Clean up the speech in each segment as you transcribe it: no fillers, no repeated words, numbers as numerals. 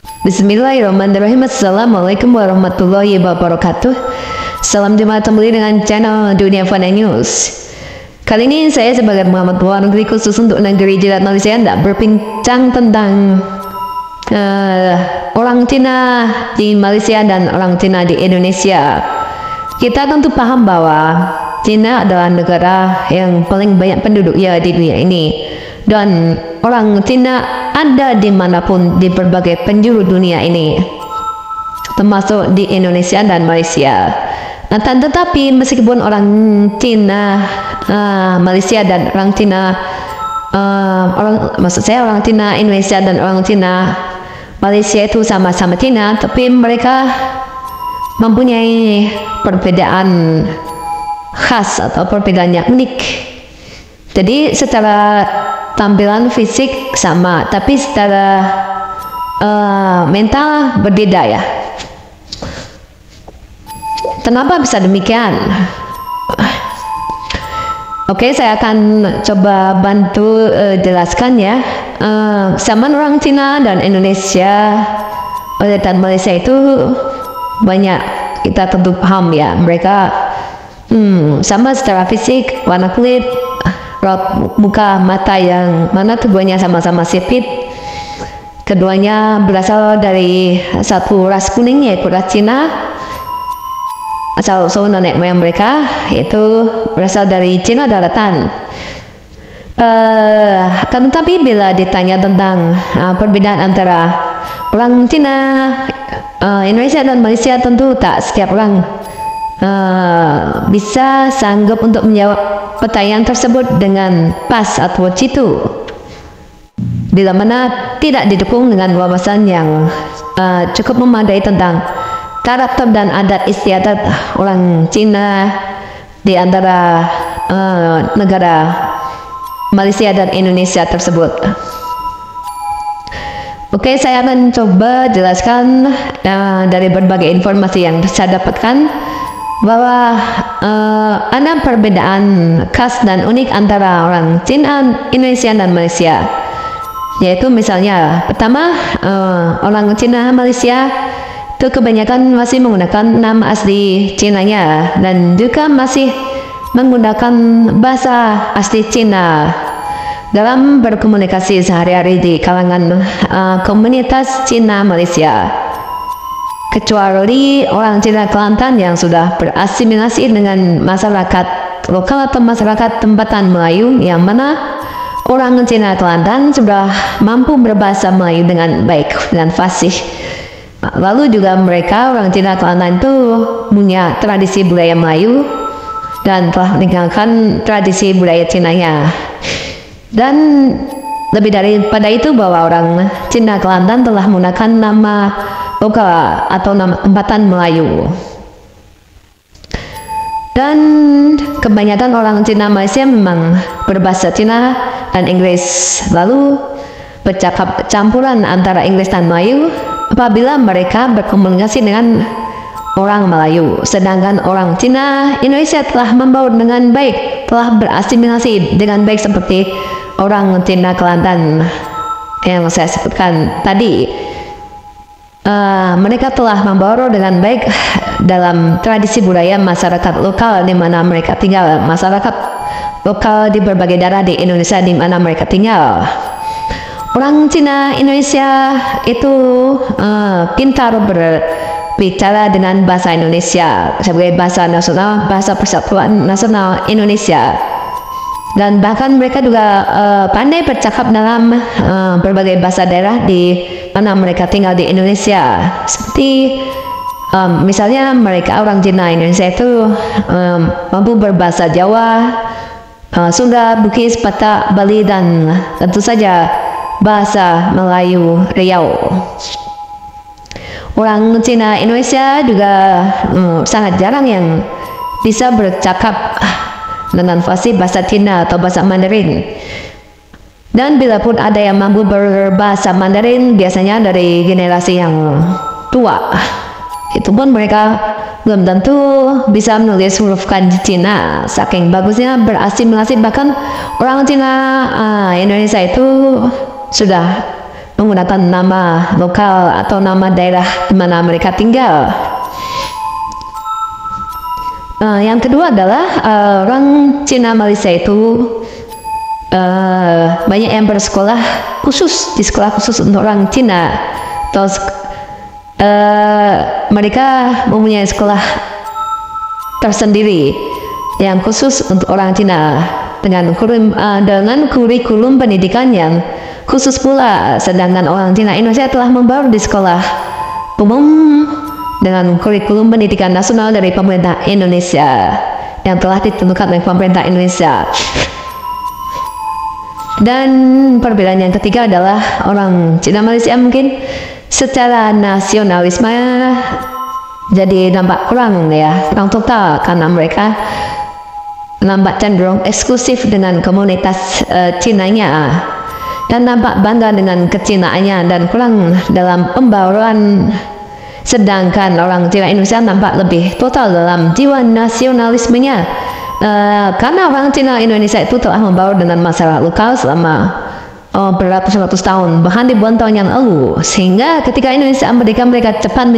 Bismillahirrahmanirrahim. Assalamualaikum warahmatullahi wabarakatuh. Salam jumpa kembali dengan channel Dunia Fana News. Kali ini saya sebagai Muhammad luar negeri khusus untuk negeri jiran Malaysia hendak berbincang tentang orang Cina di Malaysia dan orang Cina di Indonesia. Kita tentu paham bahwa Cina adalah negara yang paling banyak penduduknya di dunia ini, dan orang Cina ada dimanapun di berbagai penjuru dunia ini, termasuk di Indonesia dan Malaysia. Nah, tetapi meskipun orang Cina Malaysia dan orang Cina orang Cina Indonesia dan orang Cina Malaysia itu sama-sama Cina, tapi mereka mempunyai perbedaan khas atau perbedaan yang unik. Jadi secara tampilan fisik sama, tapi secara mental berbeda ya. Kenapa bisa demikian? Oke, saya akan coba bantu jelaskan ya. Zaman orang Cina dan Indonesia dan Malaysia itu banyak kita tentu paham ya. Mereka sama secara fisik, warna kulit, raut muka, mata yang mana keduanya sama-sama sipit. Keduanya berasal dari satu ras kuning, yaitu ras Cina. Asal-usul nenek moyang mereka yaitu berasal dari Cina daratan. Tetapi bila ditanya tentang perbedaan antara orang Cina, Indonesia dan Malaysia, tentu tak setiap orang bisa sanggup untuk menjawab pertanyaan tersebut dengan pas atau jitu, bila mana tidak didukung dengan wawasan yang cukup memadai tentang karakter dan adat istiadat orang Cina di antara negara Malaysia dan Indonesia tersebut. Oke, saya akan coba jelaskan dari berbagai informasi yang saya dapatkan bahwa ada perbedaan khas dan unik antara orang Cina, Indonesia dan Malaysia. Yaitu misalnya, pertama, orang Cina Malaysia itu kebanyakan masih menggunakan nama asli Cinanya dan juga masih menggunakan bahasa asli Cina dalam berkomunikasi sehari-hari di kalangan komunitas Cina Malaysia. Kecuali orang Cina Kelantan yang sudah berasimilasi dengan masyarakat lokal atau masyarakat tempatan Melayu, yang mana orang Cina Kelantan sudah mampu berbahasa Melayu dengan baik dan fasih. Lalu juga mereka orang Cina Kelantan itu punya tradisi budaya Melayu dan telah meninggalkan tradisi budaya Cinanya. Dan lebih daripada itu, bahwa orang Cina Kelantan telah menggunakan nama lokal atau nama tempatan Melayu. Dan kebanyakan orang Cina Malaysia memang berbahasa Cina dan Inggris, lalu bercakap campuran antara Inggris dan Melayu apabila mereka berkomunikasi dengan orang Melayu. Sedangkan orang Cina Indonesia telah membaur dengan baik, telah berasimilasi dengan baik seperti orang Cina Kelantan yang saya sebutkan tadi. Mereka telah membaur dengan baik dalam tradisi budaya masyarakat lokal di mana mereka tinggal, masyarakat lokal di berbagai daerah di Indonesia di mana mereka tinggal. Orang Cina Indonesia itu pintar berbicara dengan bahasa Indonesia sebagai bahasa nasional, bahasa persatuan nasional Indonesia. Dan bahkan mereka juga pandai bercakap dalam berbagai bahasa daerah di mana mereka tinggal di Indonesia. Seperti misalnya mereka orang Cina Indonesia itu mampu berbahasa Jawa, Sunda, Bugis, Batak, Bali, dan tentu saja bahasa Melayu Riau. Orang Cina Indonesia juga sangat jarang yang bisa bercakap dengan fasih bahasa Cina atau bahasa Mandarin. Dan bila pun ada yang mampu berbahasa Mandarin, biasanya dari generasi yang tua. Itu pun mereka belum tentu bisa menulis huruf kanji Cina, saking bagusnya berasimilasi. Bahkan orang Cina Indonesia itu sudah menggunakan nama lokal atau nama daerah di mana mereka tinggal. Yang kedua adalah orang Cina Malaysia itu banyak yang bersekolah khusus di sekolah khusus untuk orang Cina, atau mereka mempunyai sekolah tersendiri yang khusus untuk orang Cina dengan kurikulum pendidikan yang khusus pula. Sedangkan orang Cina Indonesia telah membaur di sekolah umum dengan kurikulum pendidikan nasional dari pemerintah Indonesia yang telah ditentukan oleh pemerintah Indonesia. Dan perbedaan yang ketiga adalah orang Cina Malaysia mungkin secara nasionalisme jadi nampak kurang total, karena mereka nampak cenderung eksklusif dengan komunitas Cinanya dan nampak bangga dengan kecinaannya dan kurang dalam pembauran. Sedangkan orang Cina Indonesia nampak lebih total dalam jiwa nasionalismenya, karena orang Cina Indonesia itu telah membaur dengan masyarakat lokal selama beratus-ratus tahun, bahkan ribuan tahun yang lalu, sehingga ketika Indonesia merdeka mereka cepat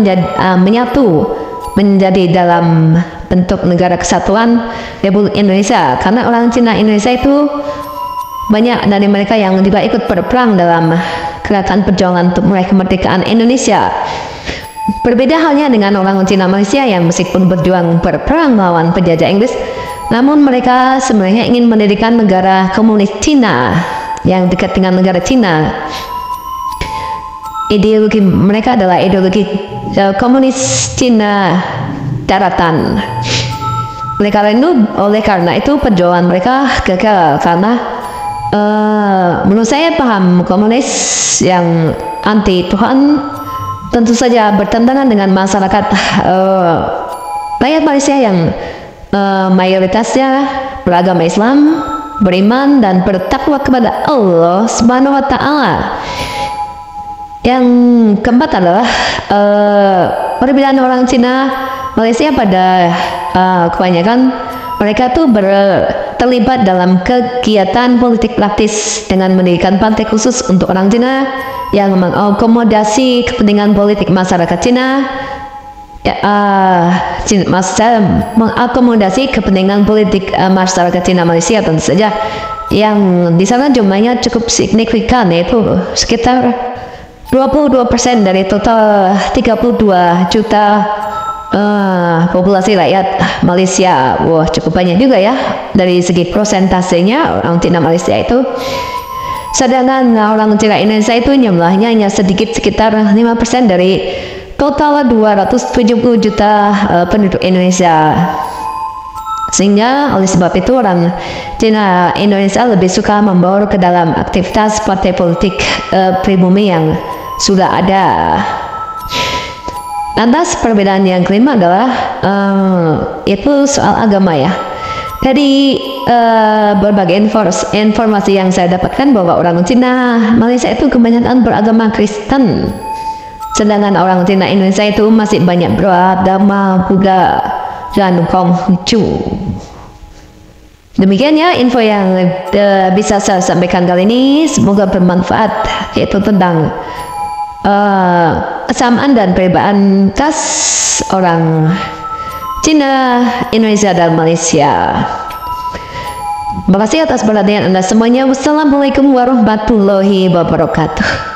menyatu menjadi dalam bentuk negara kesatuan Republik Indonesia. Karena orang Cina Indonesia itu banyak dari mereka yang juga ikut berperang dalam gerakan perjuangan untuk meraih kemerdekaan Indonesia. Berbeda halnya dengan orang Cina Malaysia yang meskipun berjuang berperang melawan penjajah Inggris, namun mereka sebenarnya ingin mendirikan negara komunis Cina yang dekat dengan negara Cina. Ideologi mereka adalah ideologi komunis Cina daratan. Oleh karena itu perjuangan mereka gagal, karena menurut saya paham komunis yang anti Tuhan tentu saja bertentangan dengan masyarakat rakyat Malaysia yang mayoritasnya beragama Islam, beriman dan bertakwa kepada Allah Subhanahu wa Ta'ala. Yang keempat adalah perbedaan orang Cina Malaysia pada kebanyakan mereka tuh terlibat dalam kegiatan politik praktis dengan mendirikan partai khusus untuk orang Cina yang mengakomodasi kepentingan politik masyarakat Cina, mengakomodasi kepentingan politik masyarakat Cina Malaysia tentu saja, yang di sana jumlahnya cukup signifikan, yaitu sekitar 22% dari total 32 juta populasi rakyat Malaysia. Wah, cukup banyak juga ya dari segi prosentasenya orang Cina Malaysia itu. Sedangkan orang Cina Indonesia itu jumlahnya hanya sedikit, sekitar 5% dari total 270 juta penduduk Indonesia. Sehingga oleh sebab itu orang Cina Indonesia lebih suka membaur ke dalam aktivitas partai politik pribumi yang sudah ada. Lantas perbedaan yang kelima adalah itu soal agama ya. Dari berbagai informasi yang saya dapatkan bahwa orang Cina Malaysia itu kebanyakan beragama Kristen, sedangkan orang Cina Indonesia itu masih banyak beragama Buddha dan Konghucu. Demikian ya info yang bisa saya sampaikan kali ini, semoga bermanfaat, yaitu tentang kesamaan dan perbedaan khas orang Cina, Indonesia, dan Malaysia. Terima kasih atas perhatian Anda semuanya. Wassalamualaikum warahmatullahi wabarakatuh.